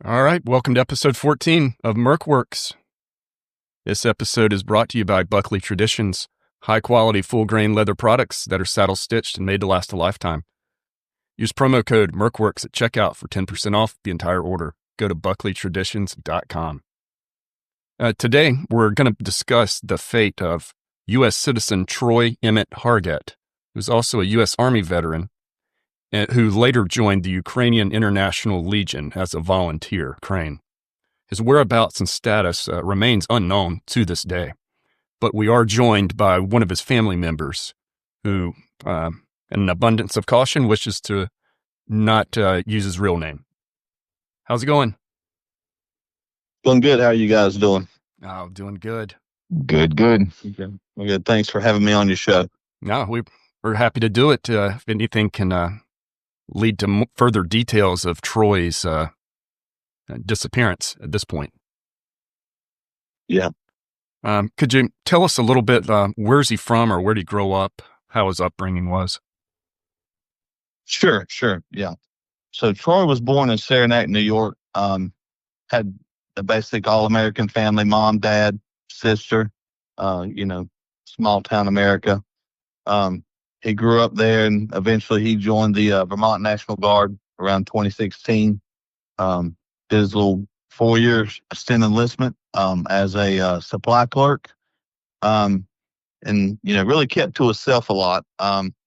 All right, welcome to episode 14 of Mercworks. This episode is brought to you by Buckley Traditions, high-quality full-grain leather products that are saddle-stitched and made to last a lifetime. Use promo code Mercworks at checkout for 10% off the entire order. Go to buckleytraditions.com. Today, we're going to discuss the fate of U.S. citizen Troy Emett Hargett, who's also a U.S. Army veteran, who later joined the Ukrainian International Legion as a volunteer, Ukraine. His whereabouts and status remains unknown to this day, but we are joined by one of his family members who, in an abundance of caution, wishes to not use his real name. How's it going? Doing good. How are you guys doing? Oh, doing good. Good. Okay. Well, good. Thanks for having me on your show. No, we're happy to do it. If anything can lead to further details of Troy's disappearance at this point. Yeah. Could you tell us a little bit, where's he from or where did he grow up, how his upbringing was? Sure. Yeah. So Troy was born in Saranac, New York. Had a basic all-American family, mom, dad, sister, small town America. He grew up there and eventually he joined the Vermont National Guard around 2016. Did his little 4 years stint enlistment as a supply clerk. And really kept to himself a lot.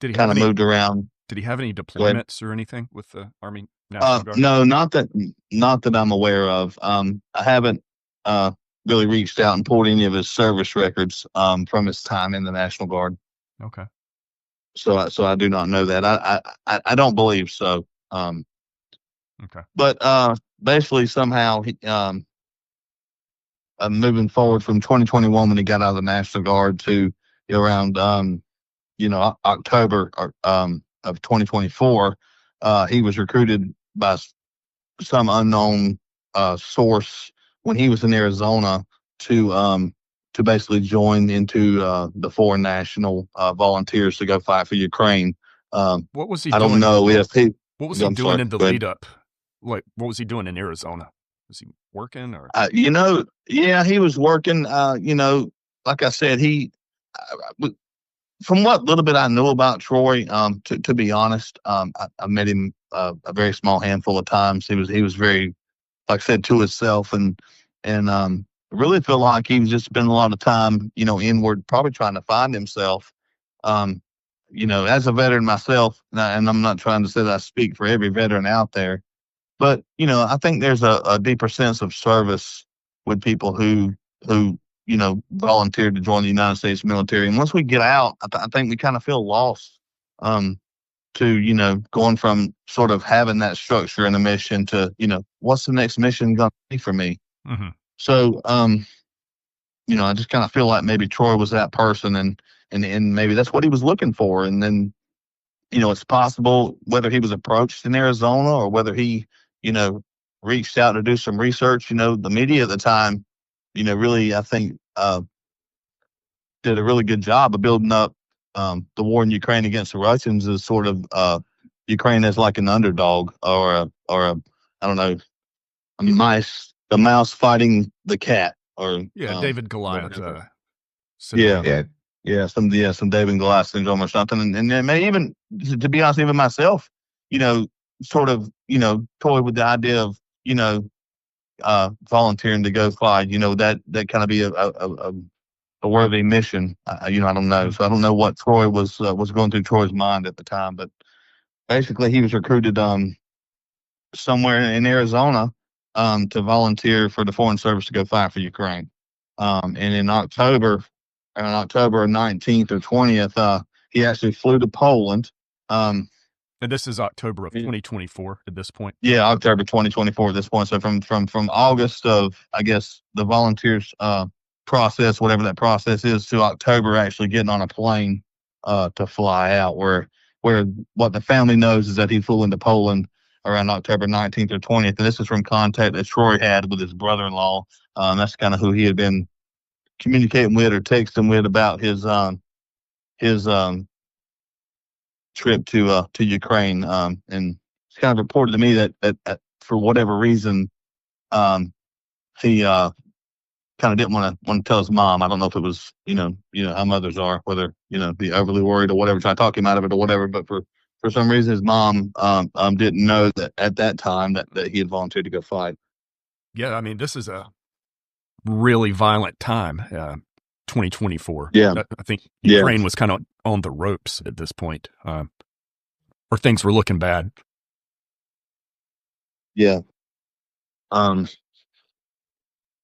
Did he kind of moved around. Did he have any deployments or anything with the Army National Guard? No, not that I'm aware of. I haven't really reached out and pulled any of his service records from his time in the National Guard. Okay. So I do not know that. I don't believe so. Okay. But basically somehow he, moving forward from 2021 when he got out of the National Guard to around October of 2024, he was recruited by some unknown source when he was in Arizona to basically join into the foreign national volunteers to go fight for Ukraine. What was he I doing? don't know if he. What was he doing in the lead up? Like, what was he doing in Arizona? Was he working or? Yeah, he was working. Like I said, from what little bit I know about Troy, to be honest, I met him a very small handful of times. He was very, like I said, to himself, and really feel like he was just spending a lot of time, inward, probably trying to find himself. As a veteran myself, and I'm not trying to say that I speak for every veteran out there, but I think there's a deeper sense of service with people who volunteered to join the United States military. And once we get out, I think we kind of feel lost to going from sort of having that structure and a mission to what's the next mission going to be for me. Mm-hmm. So I just kind of feel like maybe Troy was that person, and maybe that's what he was looking for. And then it's possible whether he was approached in Arizona or whether he reached out to do some research. The media at the time really, I think, did a really good job of building up the war in Ukraine against the Russians as sort of Ukraine as like an underdog or a I don't know, a mouse fighting the cat, or David Goliath. Some David and Goliath syndrome or something, and maybe even, to be honest, even myself, sort of toyed with the idea of volunteering to go fly, that kind of be a worthy mission. I don't know. So I don't know what Troy was going through Troy's mind at the time, but basically he was recruited somewhere in Arizona to volunteer for the Foreign Service to go fight for Ukraine. And in October 19th or 20th, he actually flew to Poland. And this is October of 2024 at this point? Yeah, October 2024 at this point. So from August of, I guess, the volunteers process, whatever that process is, to October actually getting on a plane to fly out, where what the family knows is that he flew into Poland around October 19th or 20th. And this is from contact that Troy had with his brother-in-law. That's kind of who he had been communicating with or texting with about his trip to Ukraine, and it's kind of reported to me that for whatever reason, he kind of didn't want to tell his mom. I don't know if it was, how mothers are, whether, be overly worried or whatever, try to talk him out of it or whatever. But for some reason, his mom didn't know that at that time that he had volunteered to go fight. Yeah, I mean, this is a really violent time, 2024. Yeah. I think Ukraine was kind of on the ropes at this point, or things were looking bad. Yeah.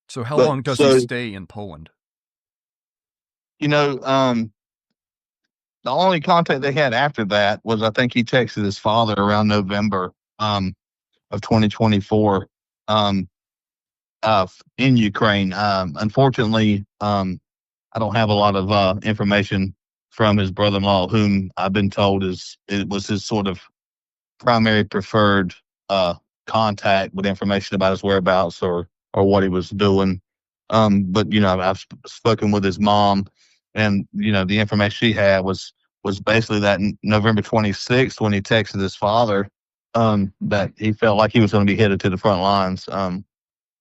So how long does he stay in Poland? The only contact they had after that was, I think he texted his father around November of 2024 in Ukraine. Unfortunately, I don't have a lot of information from his brother-in-law, whom I've been told it was his sort of primary preferred contact with information about his whereabouts or what he was doing. But I've spoken with his mom, and the information she had was basically that November 26th, when he texted his father that he felt like he was going to be headed to the front lines,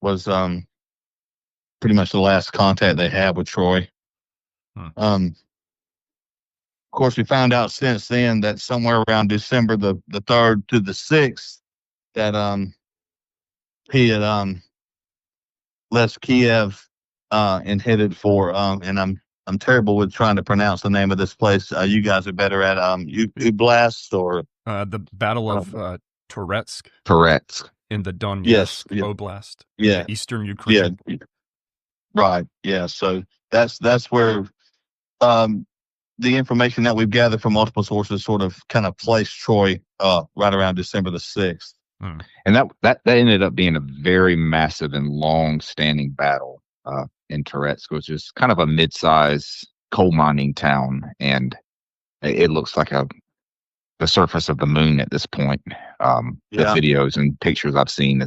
was pretty much the last contact they had with Troy. Of course, we found out since then that somewhere around December the 3rd to the 6th, that he had left Kiev and headed for and I'm terrible with trying to pronounce the name of this place. You guys are better at Oblast or the Battle of Toretsk. Toretsk in the Donetsk Oblast. Yeah, Eastern Ukraine. Yeah, right. Yeah, so that's where the information that we've gathered from multiple sources sort of kind of placed Troy right around December the 6th. And that ended up being a very massive and long-standing battle in Toretsk, which is kind of a mid-size coal mining town, and it looks like the surface of the moon at this point. The videos and pictures I've seen,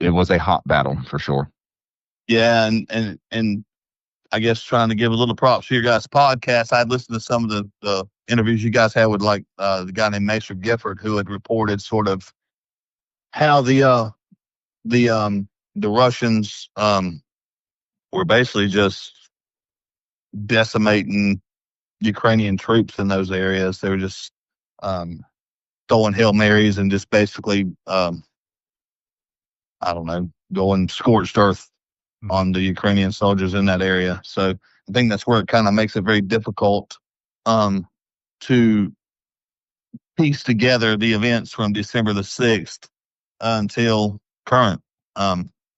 it was a hot battle for sure. Yeah, and I guess trying to give a little props to your guys' podcast, I'd listened to some of the interviews you guys had with the guy named Maester Gifford, who had reported sort of how the Russians were basically just decimating Ukrainian troops in those areas. They were just throwing Hail Marys and just basically going scorched earth on the Ukrainian soldiers in that area. So I think that's where it kind of makes it very difficult to piece together the events from December the 6th until current,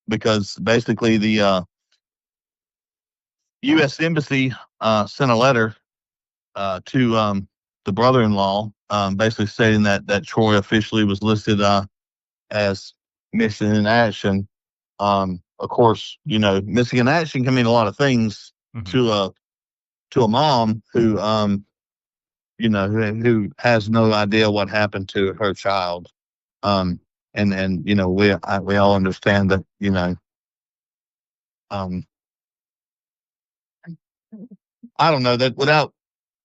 because basically the U.S. Embassy sent a letter to the brother-in-law, basically stating that Troy officially was listed as missing in action. Of course, missing in action can mean a lot of things to a mom who who has no idea what happened to her child. And we all understand that, I don't know, that without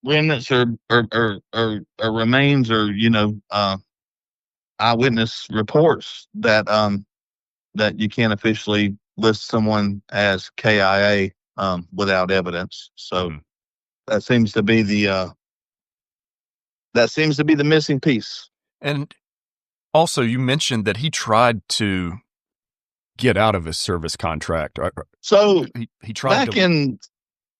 remnants or remains or eyewitness reports, that that you can't officially list someone as KIA without evidence. So that seems to be the missing piece. And also, you mentioned that he tried to get out of his service contract. So he tried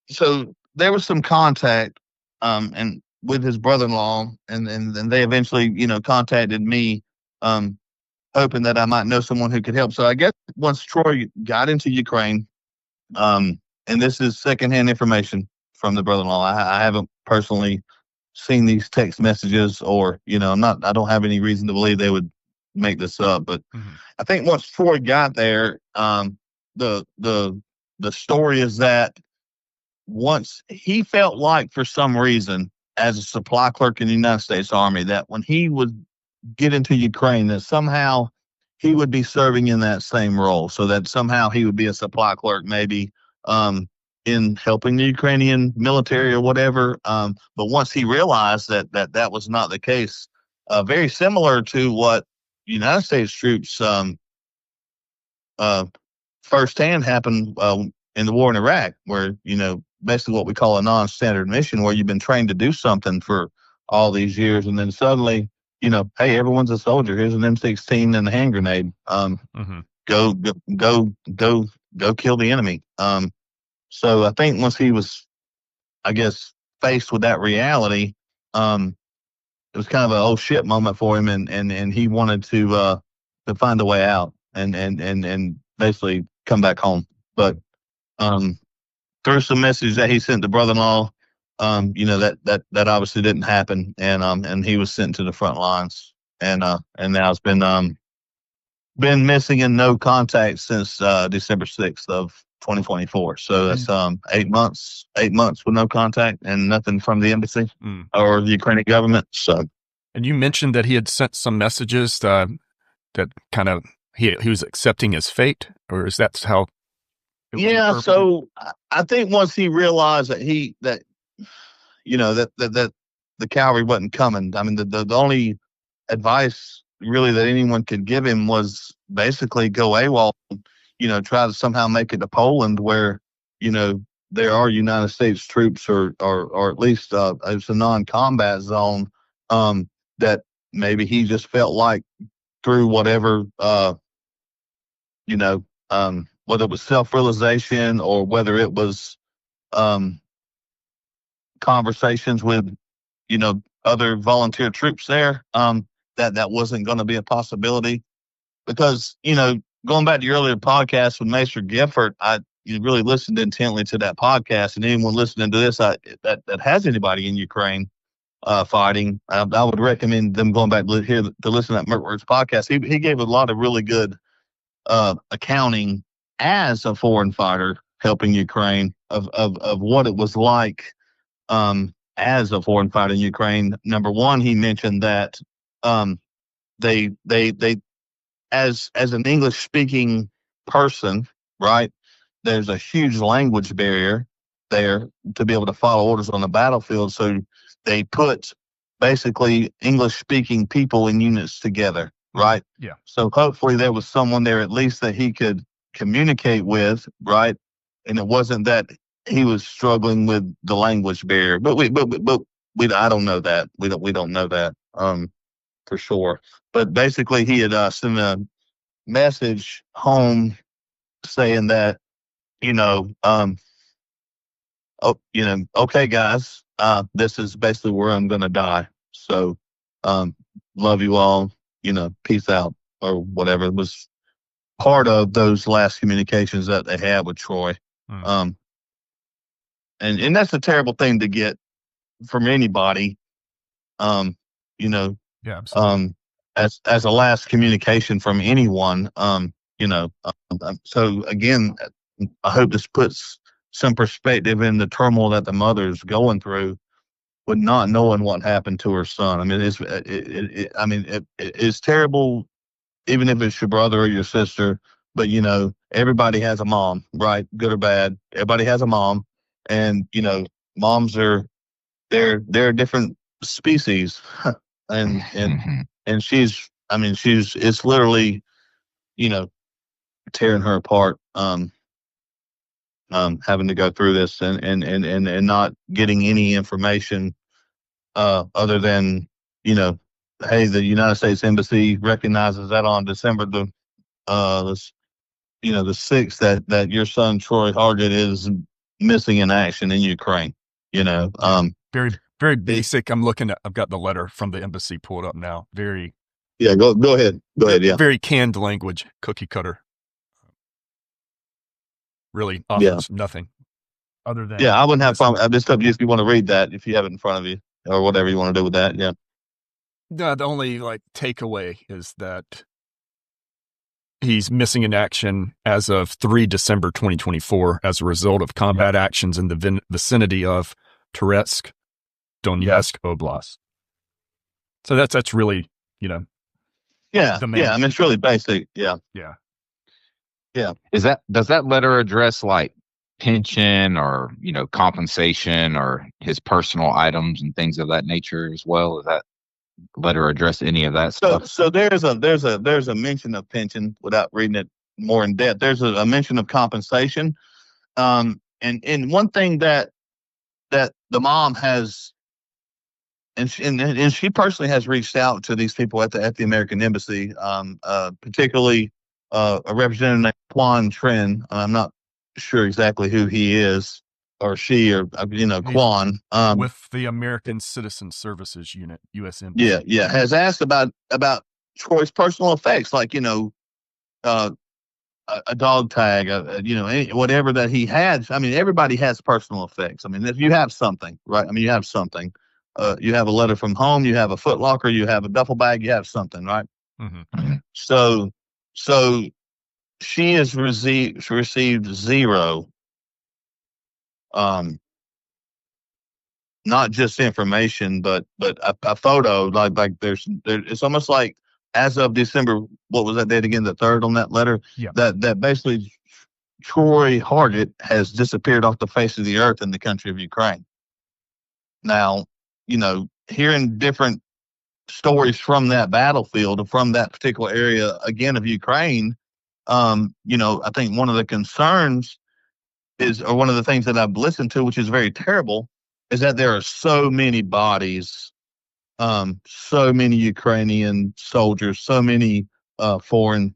so there was some contact and with his brother-in-law, and they eventually contacted me, hoping that I might know someone who could help. So I guess once Troy got into Ukraine, and this is secondhand information from the brother-in-law, I haven't personally seen these text messages, or I don't have any reason to believe they would make this up, but I think once Troy got there, the story is that once he felt like, for some reason, as a supply clerk in the United States Army, that when he would get into Ukraine, that somehow he would be serving in that same role, so that somehow he would be a supply clerk, maybe in helping the Ukrainian military or whatever. But once he realized that was not the case, very similar to what United States troops firsthand happened in the war in Iraq, where basically what we call a non-standard mission, where you've been trained to do something for all these years, and then suddenly, hey, everyone's a soldier. Here's an M16 and a hand grenade. Go kill the enemy. So I think once he was, I guess, faced with that reality, it was kind of an oh shit moment for him, and he wanted to find a way out and basically come back home. But through some message that he sent to brother-in-law, that obviously didn't happen, and he was sent to the front lines, and now it's been missing and no contact since December 6th of 2024. So that's 8 months with no contact and nothing from the embassy or the Ukrainian government. So, and you mentioned that he had sent some messages that kind of he was accepting his fate, or is that how? Yeah. So I think once he realized that that the cavalry wasn't coming. I mean, the only advice really that anyone could give him was basically go AWOL, try to somehow make it to Poland, where, there are United States troops or at least it's a non-combat zone, that maybe he just felt like through whatever, whether it was self-realization or whether it was conversations with, other volunteer troops there, that wasn't going to be a possibility. Because, going back to your earlier podcast with Maester Gifford, you really listened intently to that podcast, and anyone listening to this that has anybody in Ukraine fighting, I would recommend them going back to listen to that Mertworks podcast. He gave a lot of really good accounting as a foreign fighter helping Ukraine of what it was like as a foreign fighter in Ukraine. Number one, he mentioned that they as an English speaking person, right, there's a huge language barrier there to be able to follow orders on the battlefield. So they put basically English speaking people in units together, right? Yeah. So hopefully there was someone there at least that he could communicate with, right? And it wasn't that he was struggling with the language barrier. But I don't know that. We don't know that for sure. But basically he had sent a message home saying that, okay, guys, this is basically where I'm going to die. So, love you all, peace out, or whatever. It was part of those last communications that they had with Troy. And that's a terrible thing to get from anybody, Yeah, absolutely. As a last communication from anyone, so again, I hope this puts some perspective in the turmoil that the mother's going through with not knowing what happened to her son. I mean, it's terrible, even if it's your brother or your sister. But everybody has a mom, right? Good or bad, everybody has a mom, and moms they're a different species, and she's it's literally, tearing her apart. Having to go through this and not getting any information other than, hey, the United States Embassy recognizes that on December the 6th that your son Troy Hargett is missing in action in Ukraine. Very, very basic. I've got the letter from the embassy pulled up now. Very. Yeah, go ahead. Yeah. Very canned language, cookie cutter. Really offers nothing other than. Yeah, I wouldn't have problem. I'm just up to you if you want to read that, if you have it in front of you, or whatever you want to do with that. Yeah. The only takeaway is that he's missing in action as of 3 December 2024 as a result of combat actions in the vicinity of Toretsk, Donetsk Oblast. So that's really, Yeah. I mean, it's really basic. Yeah. Does that letter address pension or compensation or his personal items and things of that nature as well? Does that letter address any of that stuff? So there's a mention of pension without reading it more in depth. There's a mention of compensation, and one thing that the mom has, and she personally has reached out to these people at the American Embassy, particularly a representative named Quan Trin. I'm not sure exactly who he is or she, or Quan. With the American Citizen Services Unit, U.S. Embassy. Yeah, has asked about Troy's personal effects, like a dog tag, whatever that he had. I mean, everybody has personal effects. I mean, if you have something, right? I mean, you have something. You have a letter from home. You have a Foot Locker. You have a duffel bag. You have something, right? Mm-hmm. So she has received zero. Not just information, but a photo. Like it's almost like as of December. What was that date again? The 3rd on that letter. Yeah. That basically Troy Hargett has disappeared off the face of the earth in the country of Ukraine. Now, hearing different stories from that battlefield and from that particular area again of Ukraine, I think one of the concerns is, or one of the things that I've listened to, which is very terrible, is that there are so many bodies, so many Ukrainian soldiers, so many foreign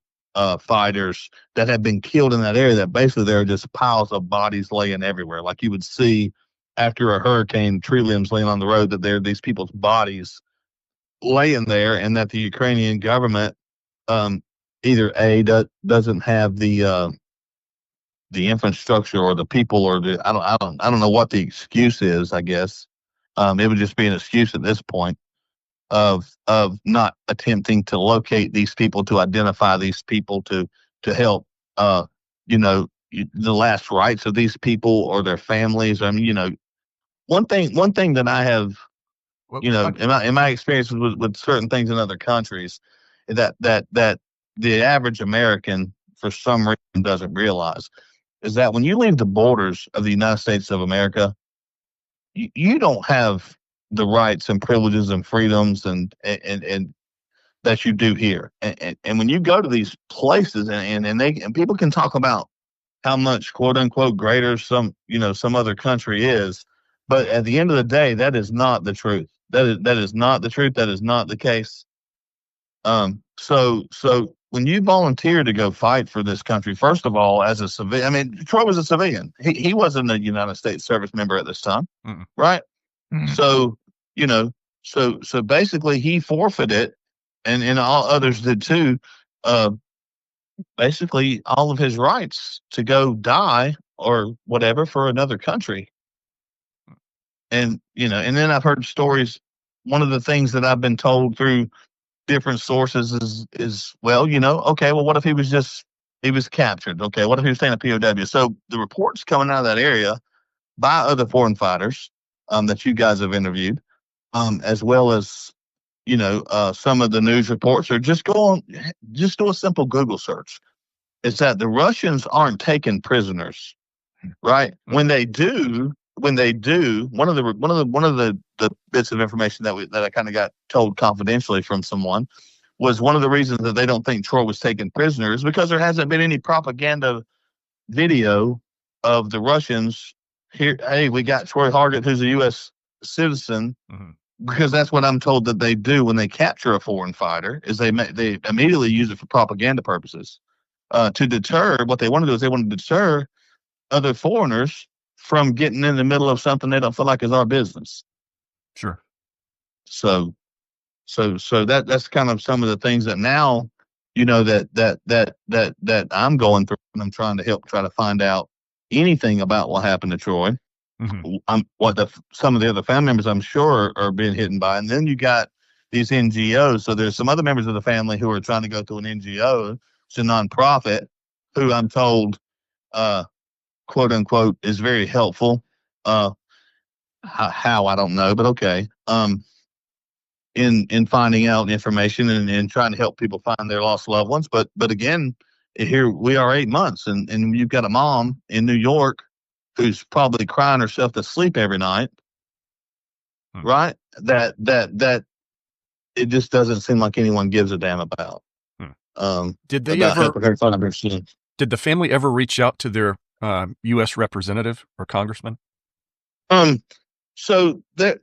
fighters that have been killed in that area, that basically there are just piles of bodies laying everywhere. Like you would see after a hurricane, tree limbs laying on the road, that there are these people's bodies laying there, and that the Ukrainian government either doesn't have the infrastructure or the people, or I don't know what the excuse is. I guess it would just be an excuse at this point of not attempting to locate these people, to identify these people, to help the last rites of these people or their families. I mean, one thing that I have, in my experience with certain things in other countries, that the average American for some reason doesn't realize, is that when you leave the borders of the United States of America, you don't have the rights and privileges and freedoms and that you do here. And when you go to these places, and people can talk about how much quote unquote greater some other country is, but at the end of the day, that is not the truth. That is not the truth. That is not the case. So when you volunteer to go fight for this country, first of all, as a civilian, I mean, Troy was a civilian. He wasn't a United States service member at this time, right? Mm-hmm. So basically he forfeited, and all others did too, basically all of his rights to go die or whatever for another country. And, and then I've heard stories. One of the things that I've been told through different sources is well, okay, well, what if he was captured? Okay, what if he was staying a POW? So the reports coming out of that area by other foreign fighters that you guys have interviewed, as well as some of the news reports, or just do a simple Google search, is that the Russians aren't taking prisoners, right? When they do, one of the bits of information that I kind of got told confidentially from someone was, one of the reasons that they don't think Troy was taking prisoners because there hasn't been any propaganda video of the Russians here. Hey, we got Troy Hargett, who's a U.S. citizen, because that's what I'm told that they do when they capture a foreign fighter, is they immediately use it for propaganda purposes, to deter. What they want to do is they want to deter other foreigners from getting in the middle of something they don't feel like is our business. Sure. So that's kind of some of the things that now, that I'm going through, and I'm trying to find out anything about what happened to Troy. Mm-hmm. Some of the other family members, I'm sure, are being hidden by. And then you got these NGOs. So there's some other members of the family who are trying to go through an NGO. It's a nonprofit who I'm told, quote unquote, is very helpful. How I don't know, but okay. In finding out information and trying to help people find their lost loved ones. But again, here we are 8 months, and you've got a mom in New York who's probably crying herself to sleep every night, right? That it just doesn't seem like anyone gives a damn about. Did they about ever? helping her find her son. Did the family ever reach out to their U.S. representative or congressman? So there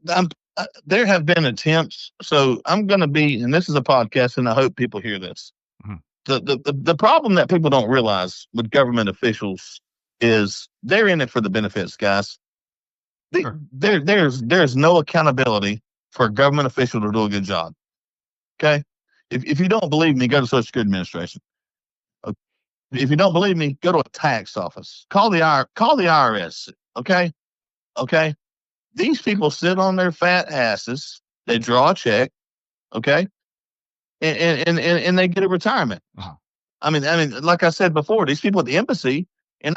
have been attempts. So I'm going to be, and this is a podcast, and I hope people hear this. Mhm. The problem that people don't realize with government officials is they're in it for the benefits, guys. Sure. There's no accountability for a government official to do a good job. Okay, if you don't believe me, go to Social Security Administration. If you don't believe me, go to a tax office. Call the IRS. Okay. These people sit on their fat asses. They draw a check. Okay, and they get a retirement. Uh-huh. I mean, like I said before, these people at the embassy, and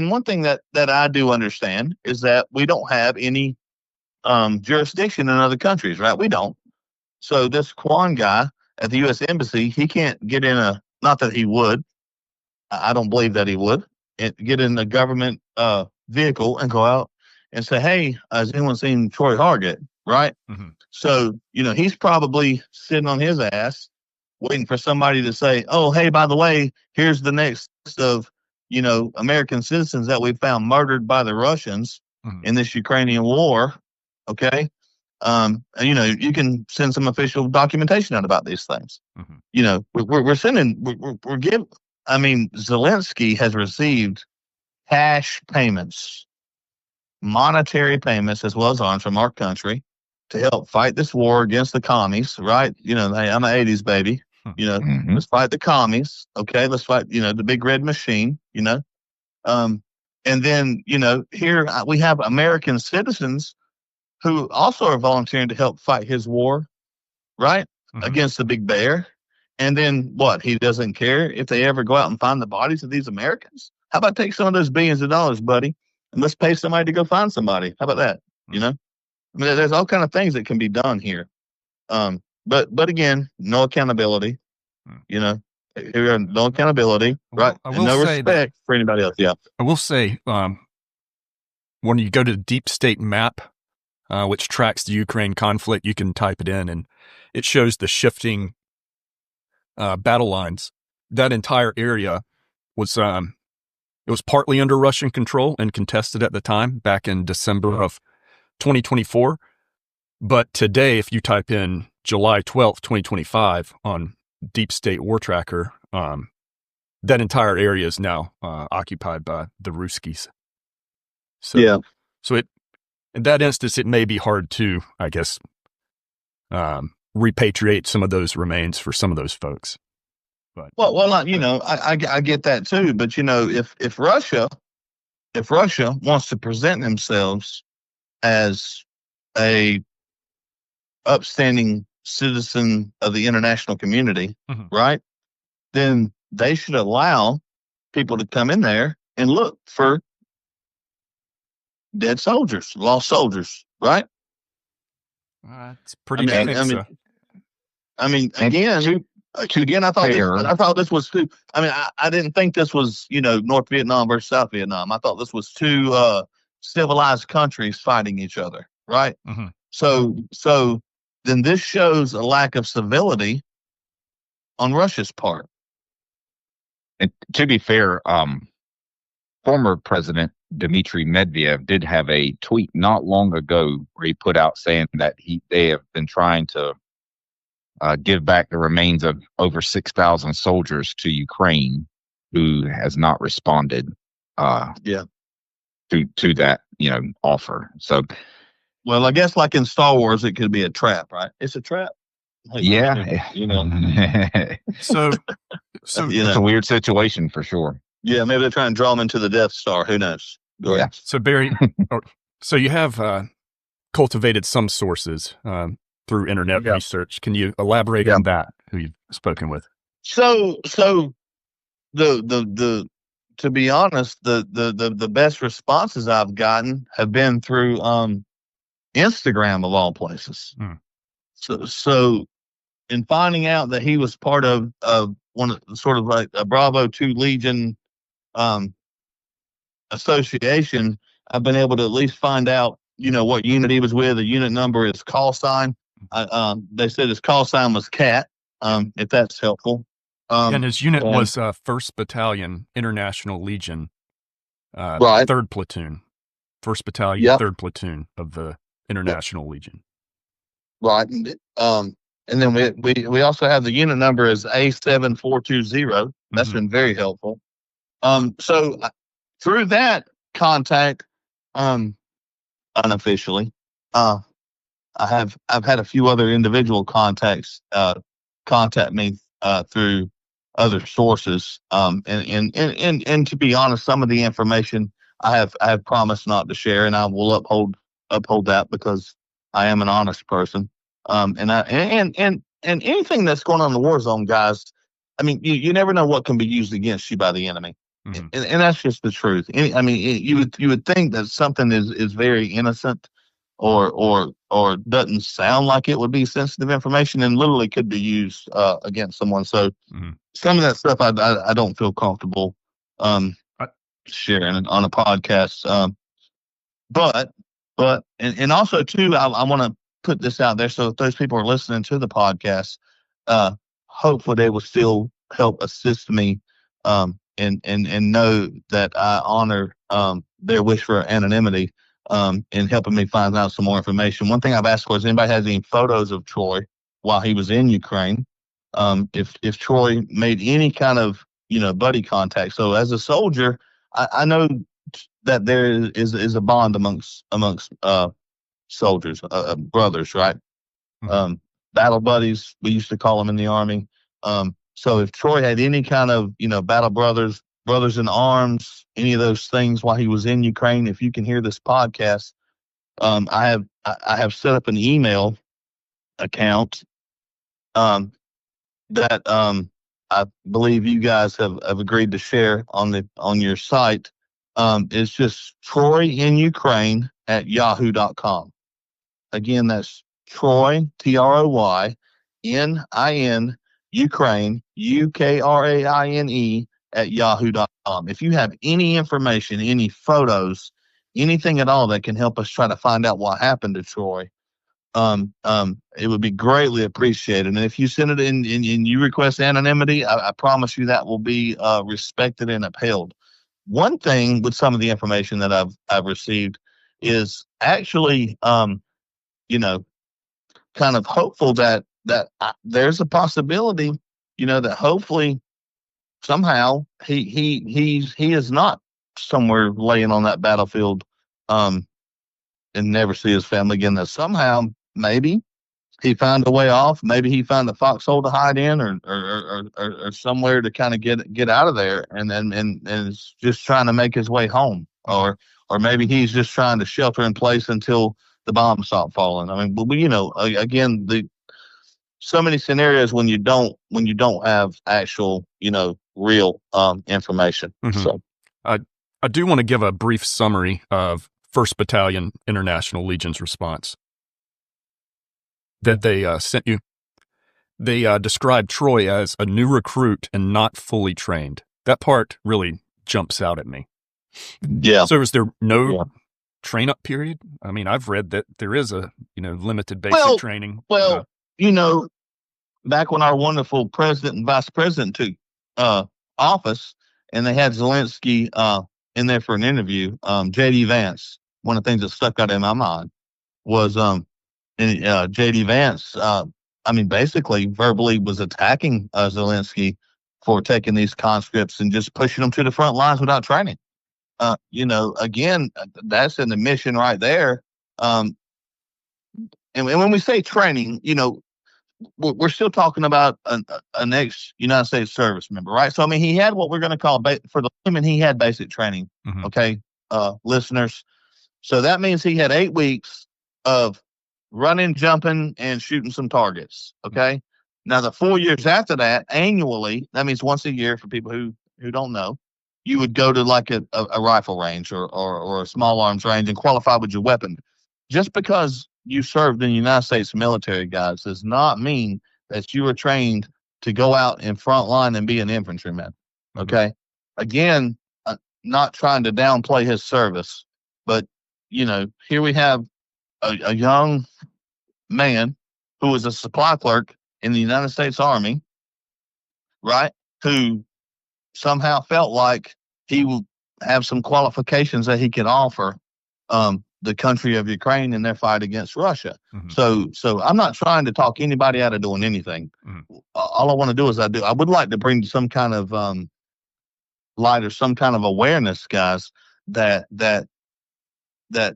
one thing that I do understand is that we don't have any jurisdiction in other countries, right? We don't. So this Kwan guy at the U.S. embassy, he can't get in not that he would. I don't believe that he would get in a government vehicle and go out and say, "Hey, has anyone seen Troy Hargett?" Right? Mm-hmm. So he's probably sitting on his ass waiting for somebody to say, "Oh, hey, by the way, here's the next list of American citizens that we found murdered by the Russians in this Ukrainian war." Okay, and you can send some official documentation out about these things. We're sending, we're giving. I mean, Zelensky has received cash payments, monetary payments, as well as arms from our country to help fight this war against the commies, right? I'm an 80s baby. Let's fight the commies. Okay, let's fight, the big red machine, and then, here we have American citizens who also are volunteering to help fight his war, right? Against the big bear. And then what? He doesn't care if they ever go out and find the bodies of these Americans? How about take some of those billions of dollars, buddy, and let's pay somebody to go find somebody? How about that? I mean, there's all kind of things that can be done here. But again, no accountability. No accountability, right? I will no say respect for anybody else. Yeah. I will say, when you go to the Deep State map, which tracks the Ukraine conflict, you can type it in, and it shows the shifting battle lines. That entire area was it was partly under Russian control and contested at the time, back in December of 2024. But today, if you type in July 12th, 2025 on Deep State War Tracker, that entire area is now occupied by the Ruskies. So, yeah. So in that instance, it may be hard to, I guess, repatriate some of those remains for some of those folks. But I get that too. But if Russia wants to present themselves as a upstanding citizen of the international community, right? Then they should allow people to come in there and look for dead soldiers, lost soldiers, right? It's pretty. Again, I thought this was too. I mean, I didn't think this was North Vietnam versus South Vietnam. I thought this was two civilized countries fighting each other, right? So then this shows a lack of civility on Russia's part. And to be fair, former President Dmitry Medvedev did have a tweet not long ago where he put out saying that they have been trying to give back the remains of over 6,000 soldiers to Ukraine, who has not responded to that offer. So, well, I guess like in Star Wars, it could be a trap, right? It's a trap. Yeah. So it's a weird situation for sure. Yeah, maybe they're trying to draw them into the Death Star. Who knows? Go ahead. So Barry, so you have cultivated some sources through internet research. Can you elaborate on that? Who you've spoken with? So the to be honest, the best responses I've gotten have been through Instagram of all places. So in finding out that he was part of one of sort of like a Bravo 2 Legion association, I've been able to at least find out what unit he was with. The unit number is call sign. They said his call sign was cat. If that's helpful. And his unit and- was 1st Battalion, International Legion, right. 3rd Platoon. 1st Battalion, Yep. 3rd Platoon of the International Legion. Right. And then we also have the unit number is A7420. That's Mhm. been very helpful. So through that contact, unofficially, I've had a few other individual contacts contact me through other sources. And to be honest, some of the information I have promised not to share, and I will uphold that because I am an honest person. And anything that's going on in the war zone, guys, I mean, you never know what can be used against you by the enemy. Mhm. And that's just the truth. You would think that something is very innocent or doesn't sound like it would be sensitive information and literally could be used against someone. So Mhm. some of that stuff I don't feel comfortable sharing on a podcast. But also too, I want to put this out there so if those people are listening to the podcast, hopefully they will still help assist me and know that I honor their wish for anonymity in helping me find out some more information. One thing I've asked for is anybody has any photos of Troy while he was in Ukraine. If Troy made any kind of buddy contact. So as a soldier, I know that there is a bond amongst soldiers, brothers, right? Mhm. Battle buddies, we used to call them in the Army. So if Troy had any kind of battle brothers in arms, any of those things while he was in Ukraine, if you can hear this podcast, I have set up an email account that I believe you guys have agreed to share on your site. It's just Troy in Ukraine at yahoo.com. Again, that's Troy, Troy, NIN, Ukraine, Ukraine at yahoo.com. If you have any information, any photos, anything at all that can help us try to find out what happened to Troy, it would be greatly appreciated. And if you send it in and you request anonymity, I promise you that will be respected and upheld. One thing with some of the information that I've received is actually, kind of hopeful that there's a possibility, that hopefully somehow he is not somewhere laying on that battlefield, and never see his family again. That somehow maybe he found a way off. Maybe he found a foxhole to hide in, or somewhere to kind of get out of there, and is just trying to make his way home, or maybe he's just trying to shelter in place until the bombs stop falling. I mean, again, so many scenarios when you don't have actual, real information. Mhm. So I do want to give a brief summary of 1st Battalion International Legion's response that they sent you. They described Troy as a new recruit and not fully trained. That part really jumps out at me. yeah, So is there no Yeah. train-up period? I mean, I've read that there is a limited basic training. Well, back when our wonderful president and vice president took office, and they had Zelensky in there for an interview, J.D. Vance. One of the things that stuck out in my mind was J.D. Vance. Basically, verbally was attacking Zelensky for taking these conscripts and just pushing them to the front lines without training. Again, that's an admission right there. And when we say training, we're still talking about an ex-United States service member, right? So, I mean, he had what we're going to call, for the women, he had basic training, Mhm. okay, listeners? So that means he had 8 weeks of running, jumping, and shooting some targets, okay? Now, the 4 years after that, annually, that means once a year for people who don't know, you would go to like a rifle range or a small arms range and qualify with your weapon. Just because you served in the United States military, guys, does not mean that you were trained to go out in front line and be an infantryman. Okay. Again, not trying to downplay his service, but here we have a young man who was a supply clerk in the United States Army, right? who somehow felt like he would have some qualifications that he could offer the country of Ukraine in their fight against Russia. Mm-hmm. So I'm not trying to talk anybody out of doing anything. Mm-hmm. All I want to do is I would like to bring some kind of light or some kind of awareness, guys, that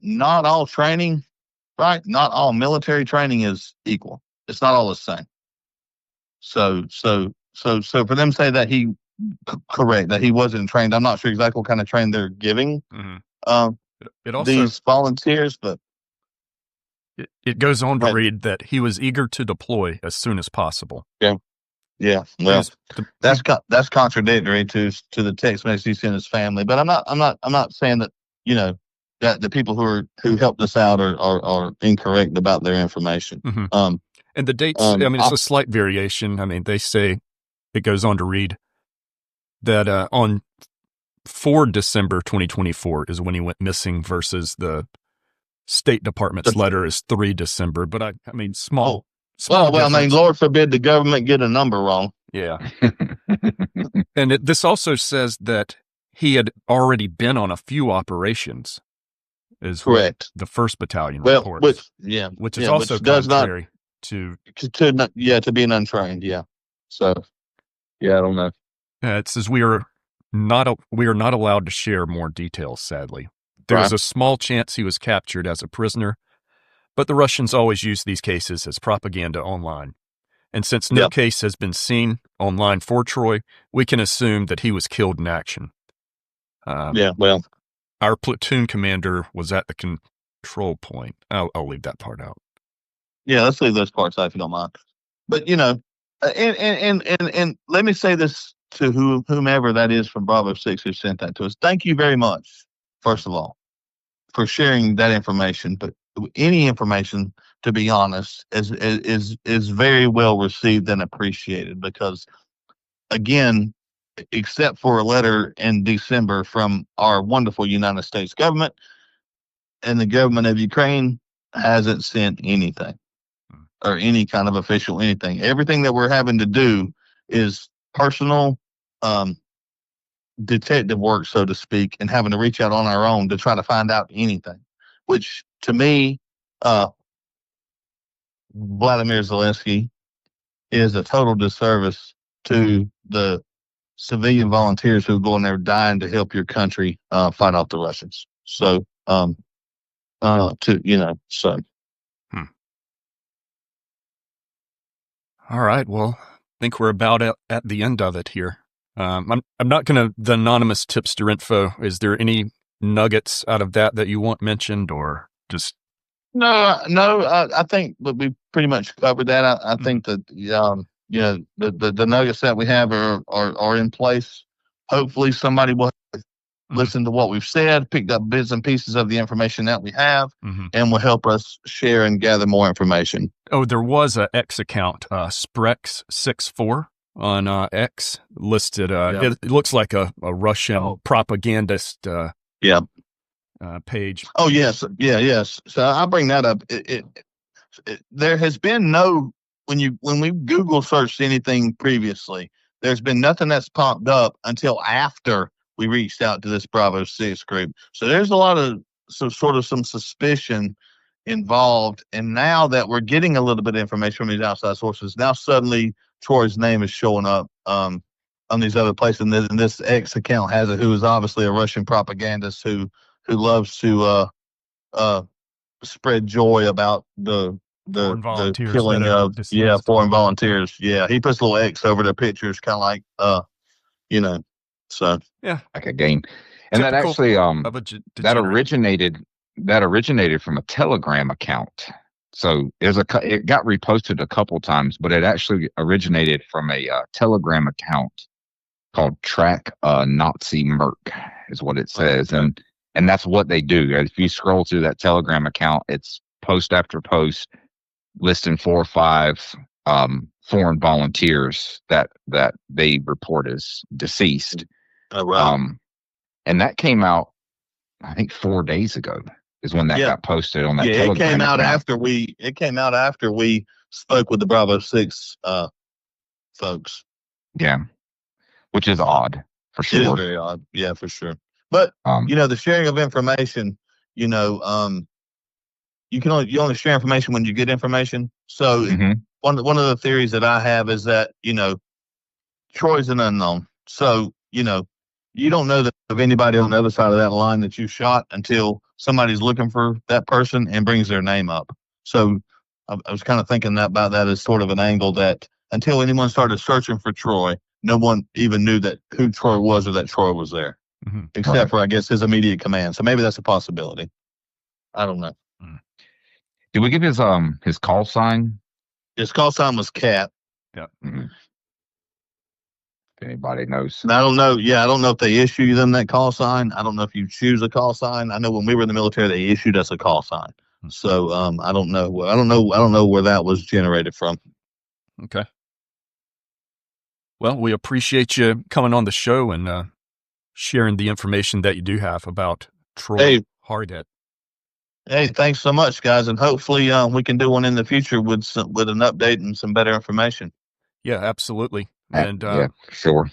not all training, right? Not all military training is equal. It's not all the same. So for them to say that correct, that he wasn't trained, I'm not sure exactly what kind of training they're giving It also, these volunteers, but it goes on to read that he was eager to deploy as soon as possible. Yeah. Well, that's contradictory to the text message he sent his family. But I'm not saying that, that the people who helped us out are incorrect about their information. Mm-hmm. And the dates, it's a slight variation. They say, it goes on to read that on 4 December 2024 is when he went missing versus the State Department's letter is 3 December. But small. Well, Lord forbid the government get a number wrong. Yeah. And this also says that he had already been on a few operations. Is correct. The 1st Battalion reports. Which is also contrary to being untrained. Yeah. So, I don't know. It says we are not allowed to share more details, sadly. There is a small chance he was captured as a prisoner, but the Russians always use these cases as propaganda online. And since no case has been seen online for Troy, we can assume that he was killed in action. Our platoon commander was at the control point. I'll leave that part out. Yeah, let's leave those parts out if you don't mind. But, and let me say this to whomever that is from Bravo 6 who sent that to us. Thank you very much, first of all, for sharing that information. But any information, to be honest, is very well received and appreciated because, again, except for a letter in December from our wonderful United States government, and the government of Ukraine hasn't sent anything or any kind of official anything. Everything that we're having to do is personal detective work, so to speak, and having to reach out on our own to try to find out anything, which to me, Vladimir Zelensky is a total disservice to the civilian volunteers who go in there dying to help your country fight off the Russians. So, All right. Well, I think we're about at the end of it here. I'm not going to, the anonymous tipster info, is there any nuggets out of that you want mentioned or just? No, I think we pretty much covered that. I think that, the nuggets that we have are in place. Hopefully somebody will listen to what we've said, picked up bits and pieces of the information that we have, and will help us share and gather more information. Oh, there was a X account, Sprex64 on X listed. It looks like a Russian propagandist page. Oh, yes. Yes. So I'll bring that up. There has been no, when we Google searched anything previously, there's been nothing that's popped up until after we reached out to this Bravo 6 group. So there's a lot of some suspicion involved. And now that we're getting a little bit of information from these outside sources, now suddenly Troy's name is showing up on these other places. And this X account has it, who is obviously a Russian propagandist who loves to spread joy about the killing of foreign volunteers. Yeah, he puts a little X over their pictures, kind of like so like a game. And that actually that originated from a Telegram account. So it got reposted a couple times, but it actually originated from a Telegram account called Track Nazi Merc is what it says. Okay. And that's what they do. If you scroll through that Telegram account, it's post after post listing 4 or 5 foreign volunteers that they report as deceased. Oh, wow. And that came out, I think 4 days ago is when that got posted on that Telegram it came out account. It came out after we spoke with the Bravo 6 folks. Yeah. which is odd for It is sure. very odd. Yeah, for sure. But Um, the sharing of information, you only share information when you get information. So mhm. one of the theories that I have is that Troy's an unknown. So you don't know that of anybody on the other side of that line that you shot until somebody's looking for that person and brings their name up. So I was kind of thinking about that as sort of an angle that until anyone started searching for Troy, no one even knew that who Troy was or that Troy was there, except Right. for, I guess, his immediate command. So maybe that's a possibility. I don't know. Did we give his call sign? His call sign was Cat. Yeah. Mhm. If anybody knows. And I don't know. Yeah, I don't know if they issue them that call sign. I don't know if you choose a call sign. I know when we were in the military, they issued us a call sign. So I don't know. I don't know where that was generated from. Okay. Well, we appreciate you coming on the show and sharing the information that you do have about Troy Hargett. Hey, thanks so much, guys, and hopefully we can do one in the future with an update and some better information. Yeah, absolutely. And yeah, sure.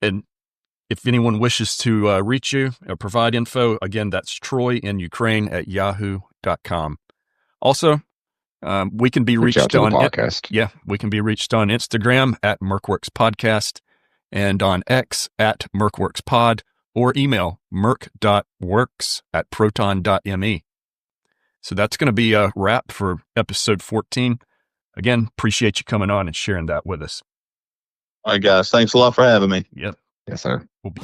And if anyone wishes to reach you or provide info, again, that's Troy in Ukraine at yahoo.com. Also, we can be reached on podcast. We can be reached on Instagram at Merkworks Podcast and on X at Merkworks Pod, or email merk.works@proton.me. So that's going to be a wrap for episode 14. Again, appreciate you coming on and sharing that with us. All right, guys. Thanks a lot for having me. Yep. Yes, sir. We'll be